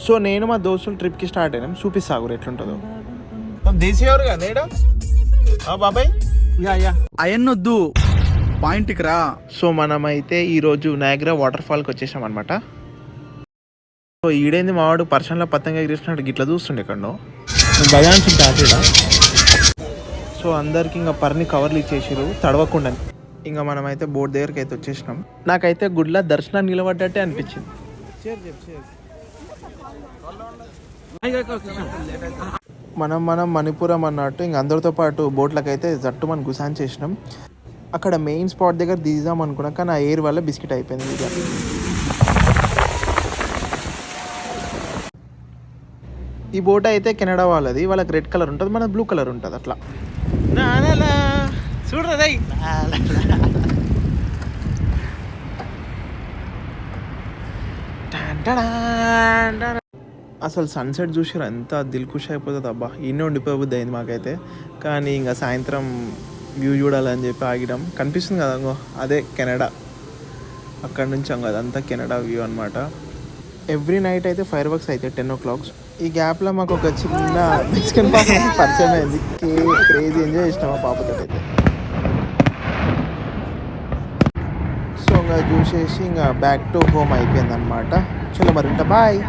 So నేను మా దోస్తులు ట్రిప్కి స్టార్ట్ అయినాం. చూపిస్తాగురు ఎట్లుంటుందో. దేశీయవారు కదా బాబాయ్ అయన్నొద్దు పాయింట్కి రా. సో మనమైతే ఈరోజు నయాగ్రా వాటర్ ఫాల్కి వచ్చేసాం అనమాట. సో ఈడేంది మావాడు పర్షన్లో పతంగా ఎగిరేసినట్టు గిట్లా చూస్తుండే ఎక్కడో భయానికి దాటేడా. సో అందరికి ఇంకా పర్ని కవర్లు ఇచ్చేసారు తడవకుండా. ఇంకా మనమైతే బోట్ దగ్గరికి అయితే వచ్చేసినాం. నాకైతే గుడ్ల దర్శనాన్ని నిలబడ్డట్టే అనిపించింది. మనం మణిపురం అన్నట్టు ఇంక అందరితో పాటు బోట్లకైతే జట్టు మనం గుసాన్ చేసినాం. అక్కడ మెయిన్ స్పాట్ దగ్గర దిగుదాం అనుకున్నాం, కానీ ఆ ఎయిర్ వల్ల బిస్కెట్ అయిపోయింది. ఇక ఈ బోట్ అయితే కెనడా వాళ్ళది. వాళ్ళకి రెడ్ కలర్ ఉంటుంది, మన బ్లూ కలర్ ఉంటుంది. అట్లా చూడరా అసలు సన్సెట్ చూసారు ఎంత దిల్కుష్ అయిపోతుంది. అబ్బా ఇన్నే ఉండిపోబుద్ది అయింది మాకైతే. కానీ ఇంకా సాయంత్రం వ్యూ చూడాలని చెప్పి ఆగినాం. కనిపిస్తుంది కదా అంగో అదే కెనడా. అక్కడ నుంచి అంగో అదంతా కెనడా వ్యూ అనమాట. ఎవ్రీ నైట్ అయితే ఫైర్ వర్క్స్ అయితే 10 o'clock. ఈ గ్యాప్లో మాకు ఒక చిన్న మెక్సికన్ పాప పరిచయం అయింది. క్రేజీ ఎంజాయ్ చేసినాం ఆ పాపతో అయితే. సో ఇంకా చూసేసి ఇంకా బ్యాక్ టు హోమ్ అయిపోయింది అనమాట. చలో మరి ఇంకా బాయ్.